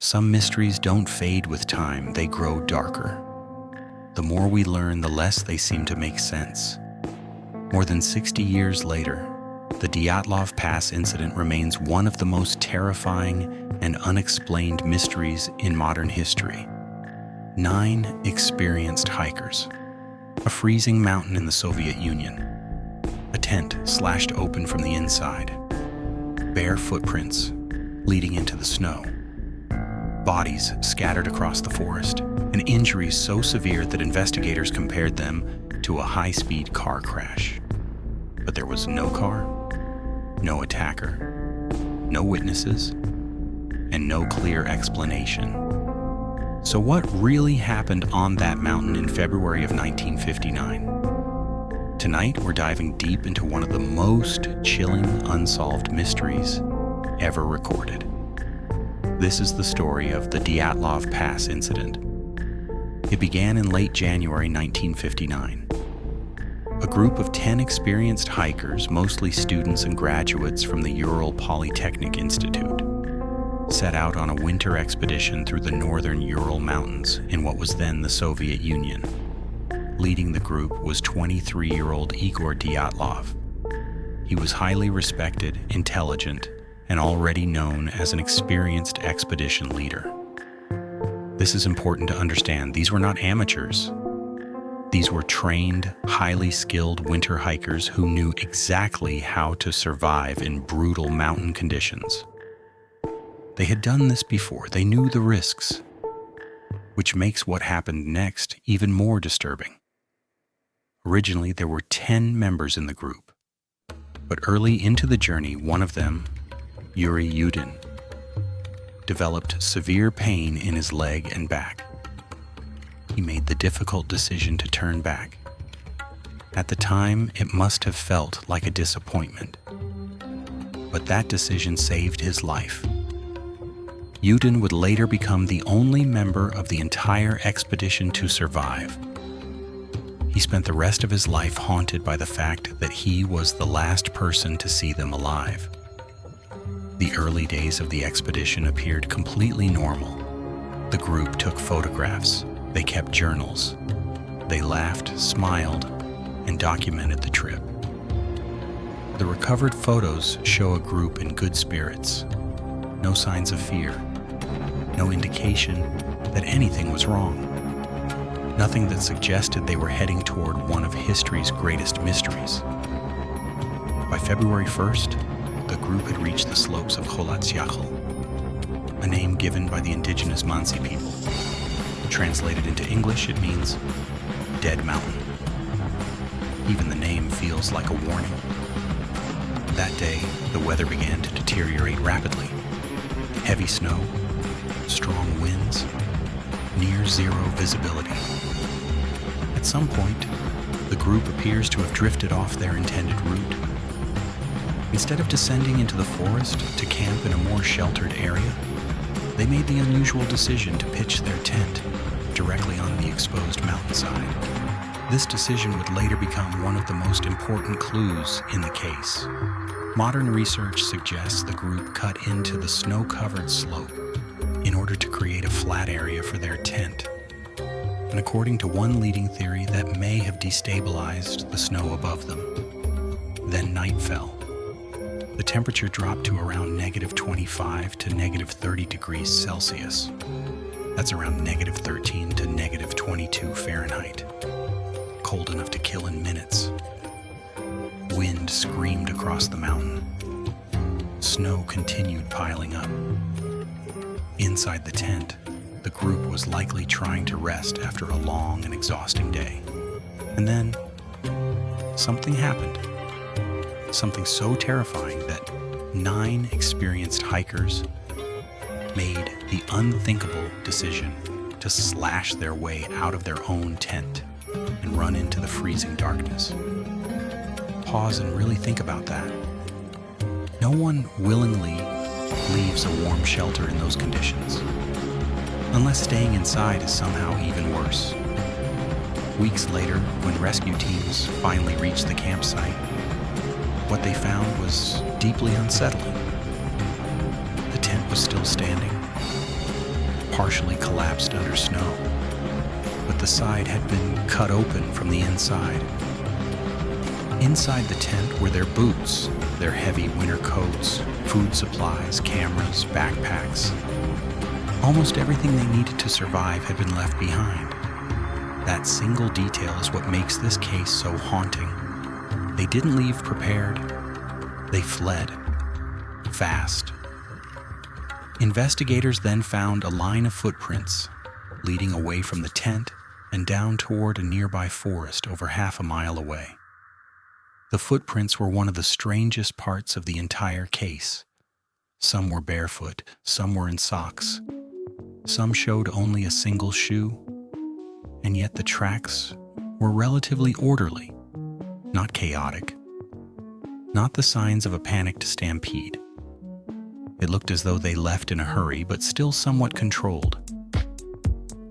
Some mysteries don't fade with time, they grow darker. The more we learn, the less they seem to make sense. More than 60 years later, the Dyatlov Pass Incident remains one of the most terrifying and unexplained mysteries in modern history. 9 experienced hikers, a freezing mountain in the Soviet Union, a tent slashed open from the inside, bare footprints leading into the snow, bodies scattered across the forest, and injuries so severe that investigators compared them to a high-speed car crash. But there was no car, no attacker, no witnesses, and no clear explanation. So what really happened on that mountain in February of 1959? Tonight, we're diving deep into one of the most chilling unsolved mysteries ever recorded. This is the story of the Dyatlov Pass Incident. It began in late January 1959. A group of 10 experienced hikers, mostly students and graduates from the Ural Polytechnic Institute, set out on a winter expedition through the northern Ural Mountains in what was then the Soviet Union. Leading the group was 23-year-old Igor Dyatlov. He was highly respected, intelligent, and already known as an experienced expedition leader. This is important to understand. These were not amateurs. These were trained, highly skilled winter hikers who knew exactly how to survive in brutal mountain conditions. They had done this before. They knew the risks, which makes what happened next even more disturbing. Originally, there were 10 members in the group, but early into the journey, one of them, Yuri Yudin, developed severe pain in his leg and back. He made the difficult decision to turn back. At the time, it must have felt like a disappointment, but that decision saved his life. Yudin would later become the only member of the entire expedition to survive. He spent the rest of his life haunted by the fact that he was the last person to see them alive. The early days of the expedition appeared completely normal. The group took photographs, they kept journals, they laughed, smiled, and documented the trip. The recovered photos show a group in good spirits, no signs of fear, no indication that anything was wrong, nothing that suggested they were heading toward one of history's greatest mysteries. By February 1st, the group had reached the slopes of Kholatsyakhl, a name given by the indigenous Mansi people. Translated into English, it means dead mountain. Even the name feels like a warning. That day, the weather began to deteriorate rapidly. Heavy snow, strong winds, near zero visibility. At some point, the group appears to have drifted off their intended route. Instead of descending into the forest to camp in a more sheltered area, they made the unusual decision to pitch their tent directly on the exposed mountainside. This decision would later become one of the most important clues in the case. Modern research suggests the group cut into the snow-covered slope in order to create a flat area for their tent. And according to one leading theory, that may have destabilized the snow above them. Then night fell. The temperature dropped to around -25 to -30 degrees Celsius. That's around -13 to -22 Fahrenheit. Cold enough to kill in minutes. Wind screamed across the mountain. Snow continued piling up. Inside the tent, the group was likely trying to rest after a long and exhausting day. And then, something happened. Something so terrifying that 9 experienced hikers made the unthinkable decision to slash their way out of their own tent and run into the freezing darkness. Pause and really think about that. No one willingly leaves a warm shelter in those conditions, unless staying inside is somehow even worse. Weeks later, when rescue teams finally reached the campsite, what they found was deeply unsettling. The tent was still standing, partially collapsed under snow, but the side had been cut open from the inside. Inside the tent were their boots, their heavy winter coats, food supplies, cameras, backpacks. Almost everything they needed to survive had been left behind. That single detail is what makes this case so haunting. They didn't leave prepared. They fled. Fast. Investigators then found a line of footprints leading away from the tent and down toward a nearby forest over half a mile away. The footprints were one of the strangest parts of the entire case. Some were barefoot, some were in socks. Some showed only a single shoe, and yet the tracks were relatively orderly, not chaotic, not the signs of a panicked stampede. It looked as though they left in a hurry, but still somewhat controlled,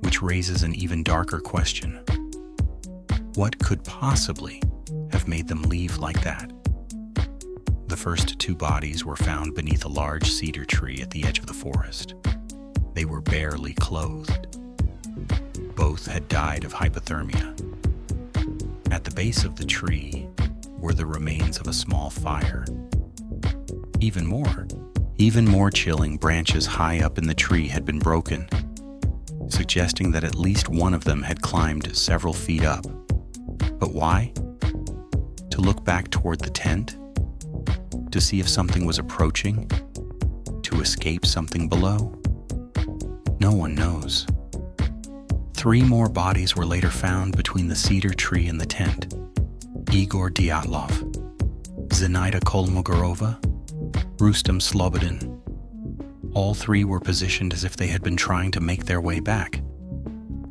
which raises an even darker question. What could possibly have made them leave like that? The first two bodies were found beneath a large cedar tree at the edge of the forest. They were barely clothed. Both had died of hypothermia. At the base of the tree were the remains of a small fire. Even more chilling, branches high up in the tree had been broken, suggesting that at least one of them had climbed several feet up. But why? To look back toward the tent? To see if something was approaching? To escape something below? No one knows. 3 more bodies were later found between the cedar tree and the tent. Igor Dyatlov, Zenaida Kolmogorova, Rustam Slobodin. All 3 were positioned as if they had been trying to make their way back,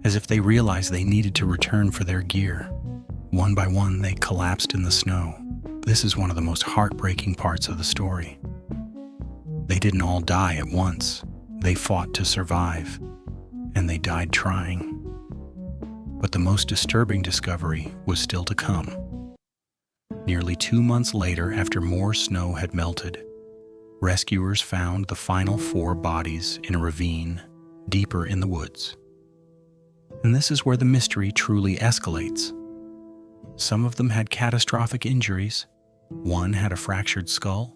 as if they realized they needed to return for their gear. One by one, they collapsed in the snow. This is one of the most heartbreaking parts of the story. They didn't all die at once. They fought to survive, and they died trying. But the most disturbing discovery was still to come. Nearly 2 months later, after more snow had melted, rescuers found the final 4 bodies in a ravine deeper in the woods. And this is where the mystery truly escalates. Some of them had catastrophic injuries. 1 had a fractured skull.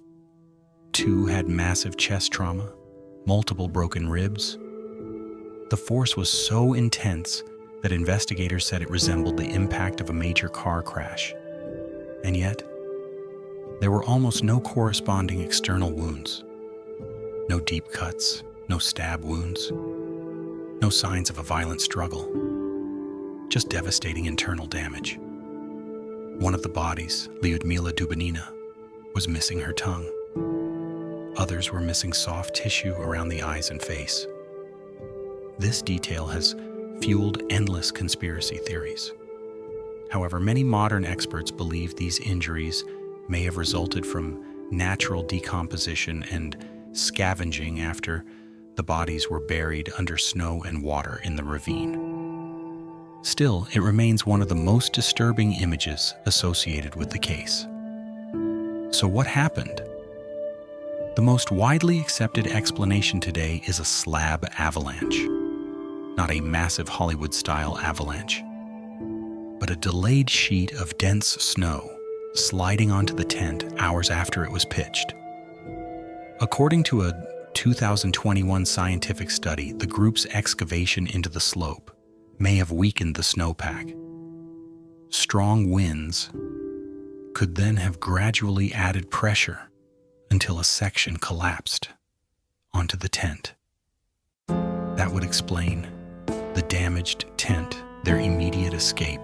2 had massive chest trauma, multiple broken ribs. The force was so intense that investigators said it resembled the impact of a major car crash. And yet, there were almost no corresponding external wounds. No deep cuts, no stab wounds, no signs of a violent struggle, just devastating internal damage. One of the bodies, Lyudmila Dubanina, was missing her tongue. Others were missing soft tissue around the eyes and face. This detail has fueled endless conspiracy theories. However, many modern experts believe these injuries may have resulted from natural decomposition and scavenging after the bodies were buried under snow and water in the ravine. Still, it remains one of the most disturbing images associated with the case. So what happened? The most widely accepted explanation today is a slab avalanche. Not a massive Hollywood-style avalanche, but a delayed sheet of dense snow sliding onto the tent hours after it was pitched. According to a 2021 scientific study, the group's excavation into the slope may have weakened the snowpack. Strong winds could then have gradually added pressure until a section collapsed onto the tent. That would explain the damaged tent, their immediate escape,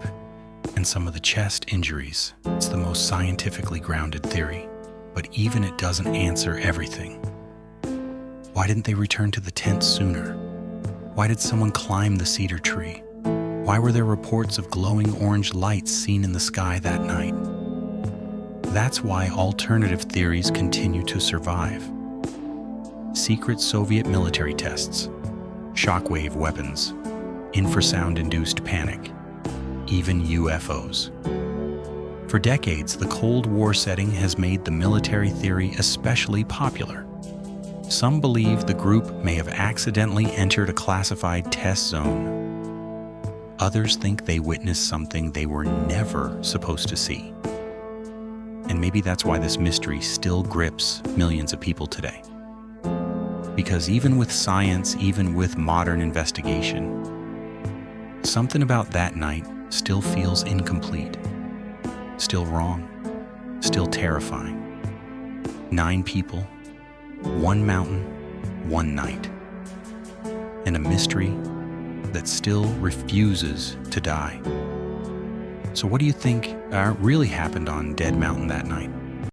and some of the chest injuries. It's the most scientifically grounded theory, but even it doesn't answer everything. Why didn't they return to the tent sooner? Why did someone climb the cedar tree? Why were there reports of glowing orange lights seen in the sky that night? That's why alternative theories continue to survive. Secret Soviet military tests, shockwave weapons, infrasound-induced panic, even UFOs. For decades, the Cold War setting has made the military theory especially popular. Some believe the group may have accidentally entered a classified test zone. Others think they witnessed something they were never supposed to see. And maybe that's why this mystery still grips millions of people today. Because even with science, even with modern investigation, something about that night still feels incomplete, still wrong, still terrifying. 9 people, 1 mountain, 1 night, and a mystery that still refuses to die. So what do you think really happened on Dead Mountain that night?